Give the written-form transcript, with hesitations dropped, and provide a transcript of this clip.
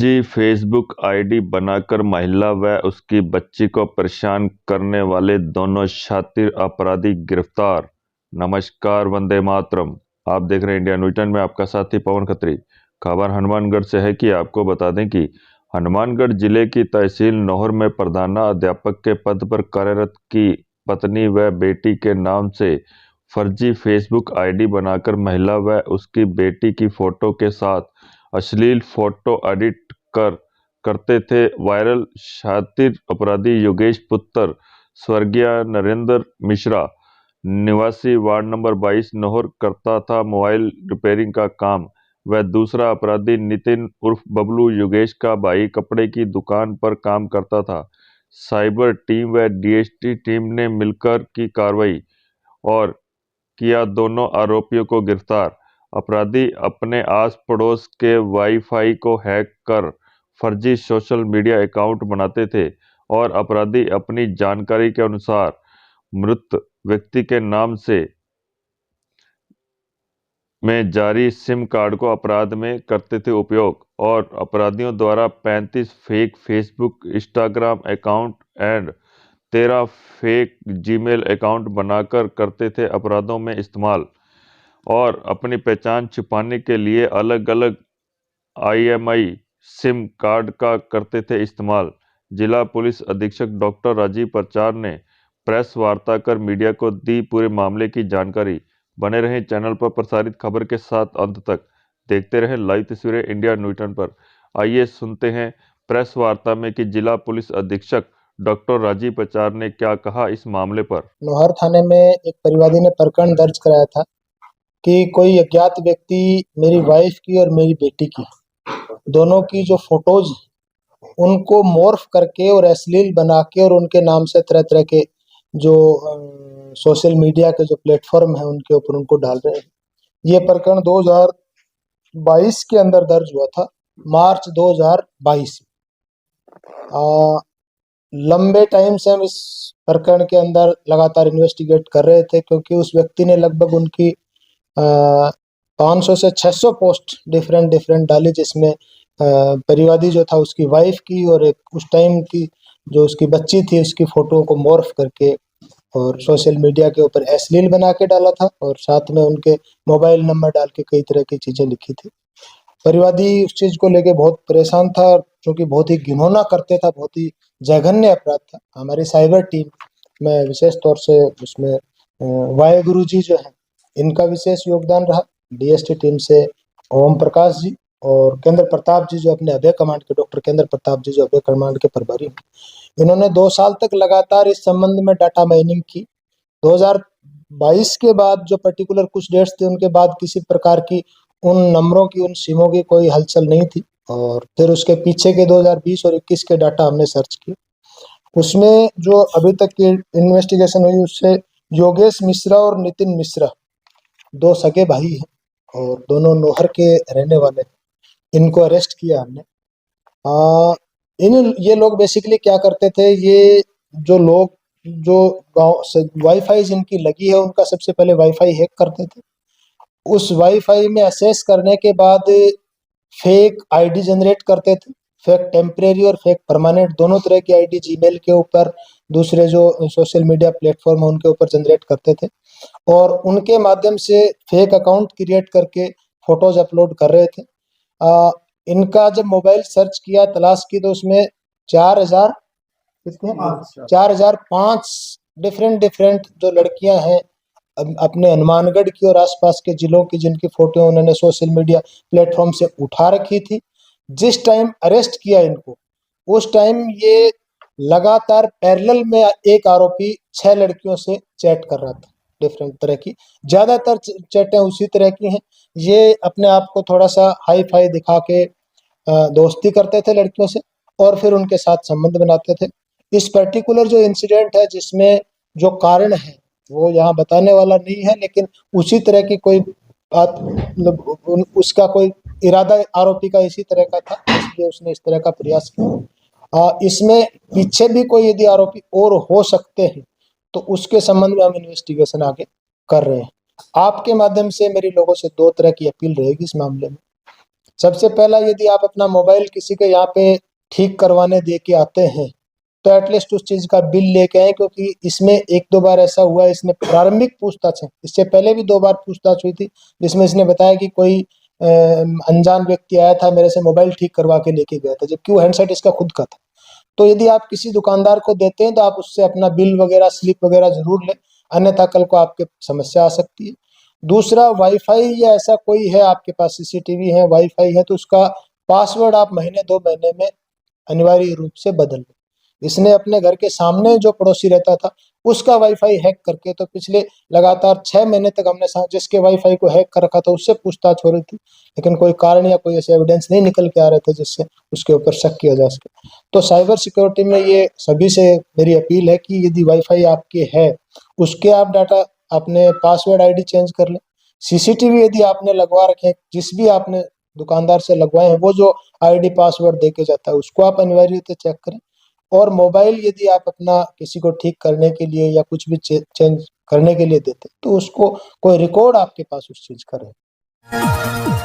फर्जी Facebook ID बनाकर महिला व उसकी बच्ची को परेशान करने वाले दोनों शातिर अपराधी गिरफ्तार। नमस्कार, वंदे मातरम। आप देख रहे हैं इंडिया न्यूज 10 में आपका साथी पवन खत्री। खबर हनुमानगढ़ से है कि आपको बता दें कि हनुमानगढ़ जिले की तहसील नौहर में प्रधानाध्यापक के पद पर कार्यरत की पत्नी व बेटी के नाम से फर्जी फेसबुक आईडी बनाकर महिला व उसकी बेटी की फोटो के साथ अश्लील फोटो एडिट करते थे वायरल शातिर अपराधी योगेश पुत्र स्वर्गीय नरेंद्र मिश्रा निवासी वार्ड नंबर 22 नौहर करता था मोबाइल रिपेयरिंग का काम। वह दूसरा अपराधी नितिन उर्फ बबलू योगेश का भाई कपड़े की दुकान पर काम करता था। साइबर टीम व डीएसटी टीम ने मिलकर की कार्रवाई और किया दोनों आरोपियों को गिरफ्तार। अपराधी अपने आस पड़ोस के वाईफाई को हैक कर फर्जी सोशल मीडिया अकाउंट बनाते थे और अपराधी अपनी जानकारी के अनुसार मृत व्यक्ति के नाम से में जारी सिम कार्ड को अपराध में करते थे उपयोग और अपराधियों द्वारा 35 fake Facebook Instagram account and 13 fake Gmail account बनाकर करते थे अपराधों में इस्तेमाल और अपनी पहचान छिपाने के लिए अलग अलग IMEI सिम कार्ड का करते थे इस्तेमाल। जिला पुलिस अधीक्षक डॉक्टर राजीव प्रचार ने प्रेस वार्ता कर मीडिया को दी पूरे मामले की जानकारी। बने रहें चैनल पर प्रसारित खबर के साथ अंत तक। देखते रहें लाइव तस्वीरें इंडिया न्यूज 10 पर। आइए सुनते हैं प्रेस वार्ता में कि जिला पुलिस अधीक्षक डॉक्टर राजीव प्रचार ने क्या कहा इस मामले पर। नौहर थाने में एक परिवादी ने प्रकरण दर्ज कराया था कि कोई अज्ञात व्यक्ति मेरी वाइफ की और मेरी बेटी की दोनों की जो फोटोज उनको मॉर्फ करके और अश्लील बना के और उनके नाम से तरह तरह के जो सोशल मीडिया के जो प्लेटफॉर्म है उनके ऊपर उनको डाल रहे हैं। ये प्रकरण 2022 के अंदर दर्ज हुआ था, मार्च 2022। लंबे टाइम से हम इस प्रकरण के अंदर लगातार इन्वेस्टिगेट कर रहे थे क्योंकि उस व्यक्ति ने लगभग उनकी 500 से 600 पोस्ट डिफरेंट डाली, जिसमें परिवादी जो था उसकी वाइफ की और एक उस टाइम की जो उसकी बच्ची थी उसकी फोटो को मॉर्फ करके और सोशल मीडिया के ऊपर अश्लील बना के डाला था और साथ में उनके मोबाइल नंबर डाल के कई तरह की चीज़ें लिखी थी। परिवादी उस चीज़ को लेके बहुत परेशान था क्योंकि बहुत ही घिनौना करते था, बहुत ही जघन्य अपराध था। हमारी साइबर टीम में विशेष तौर से उसमें वाहेगुरु जी जो हैं इनका विशेष योगदान रहा। DST टीम से ओम प्रकाश जी और केंद्र प्रताप जी जो अपने अभय कमांड के डॉक्टर केंद्र प्रताप जी जो अभय कमांड के प्रभारी हैं, इन्होंने 2 साल तक लगातार इस संबंध में डाटा माइनिंग की। 2022 के बाद जो पर्टिकुलर कुछ डेट्स थे उनके बाद किसी प्रकार की उन नंबरों की उन सिमों की कोई हलचल नहीं थी और फिर उसके पीछे के 2020 और 21 के डाटा हमने सर्च किए। उसमें जो अभी तक की इन्वेस्टिगेशन हुई उससे योगेश मिश्रा और नितिन मिश्रा 2 सगे भाई हैं और दोनों नौहर के रहने वाले हैं। इनको अरेस्ट किया हमने। ये लोग बेसिकली क्या करते थे, ये जो लोग जो गाँव से वाईफाई जिनकी लगी है उनका सबसे पहले वाईफाई हैक करते थे। उस वाईफाई में एक्सेस करने के बाद फेक आईडी जनरेट करते थे, फेक टेम्परेरी और फेक परमानेंट दोनों तरह की आईडी जीमेल के ऊपर दूसरे जो सोशल मीडिया प्लेटफॉर्म है उनके ऊपर जनरेट करते थे और उनके माध्यम से फेक अकाउंट क्रिएट करके फोटोज अपलोड कर रहे थे। इनका जब मोबाइल सर्च किया, तलाश की, तो उसमें 4000 कितने 4005 डिफरेंट जो लड़कियां हैं अपने हनुमानगढ़ की और आसपास के जिलों की जिनकी फोटो उन्होंने सोशल मीडिया प्लेटफॉर्म से उठा रखी थी। जिस टाइम अरेस्ट किया इनको उस टाइम ये लगातार पैरेलल में एक आरोपी 6 लड़कियों से चैट कर रहा था, डिफरेंट तरह की, ज्यादातर चैटें उसी तरह की हैं। ये अपने आप को थोड़ा सा हाई फाई दिखा के दोस्ती करते थे लड़कियों से और फिर उनके साथ संबंध बनाते थे। इस पर्टिकुलर जो इंसिडेंट है जिसमें जो कारण है वो यहाँ बताने वाला नहीं है, लेकिन उसी तरह की कोई बात मतलब उसका कोई इरादा आरोपी का इसी तरह का था, इसलिए उसने इस तरह का प्रयास किया। इसमें पीछे भी कोई यदि आरोपी और हो सकते हैं तो उसके संबंध में हम इन्वेस्टिगेशन आगे कर रहे हैं। आपके माध्यम से मेरी लोगों से 2 तरह की अपील रहेगी इस मामले में। सबसे पहला, यदि आप अपना मोबाइल किसी के यहाँ पे ठीक करवाने दे के आते हैं तो एटलीस्ट उस चीज़ का बिल लेके आए, क्योंकि इसमें एक दो बार ऐसा हुआ है, इसने प्रारंभिक पूछताछ है, इससे पहले भी 2 बार पूछताछ हुई थी, जिसमें इसने बताया कि कोई अनजान व्यक्ति आया था, मेरे से मोबाइल ठीक करवा के लेके गया था, जबकि वो हैंडसेट इसका खुद का था। तो यदि आप किसी दुकानदार को देते हैं तो आप उससे अपना बिल वगैरह, स्लिप वगैरह ज़रूर लें, अन्यथा कल को आपके समस्या आ सकती है। दूसरा, वाईफ़ाई या ऐसा कोई है आपके पास, सीसीटीवी है, वाईफ़ाई है, तो उसका पासवर्ड आप महीने 2 महीने में अनिवार्य रूप से बदल लें। इसने अपने घर के सामने जो पड़ोसी रहता था, उसका वाईफ़ाई हैक करके, तो पिछले लगातार 6 महीने तक हमने जिसके वाईफ़ाई को हैक कर रखा था उससे पूछताछ हो रही थी, लेकिन कोई कारण या कोई ऐसे एविडेंस नहीं निकल के आ रहे थे जिससे उसके ऊपर शक किया जा सके। तो साइबर सिक्योरिटी में ये सभी से मेरी अपील है कि यदि वाईफ़ाई आपके है, उसके आप डाटा, अपने पासवर्ड आईडी चेंज कर लें। सीसीटीवी यदि आपने लगवा रखे हैं, जिस भी आपने दुकानदार से लगवाए हैं, वो जो आईडी पासवर्ड दे के जाता है उसको आप अनिवार्य रूप से चेक करें। और मोबाइल यदि आप अपना किसी को ठीक करने के लिए या कुछ भी चेंज करने के लिए देते हैं, तो उसको कोई रिकॉर्ड आपके पास उस चीज़ का रहे।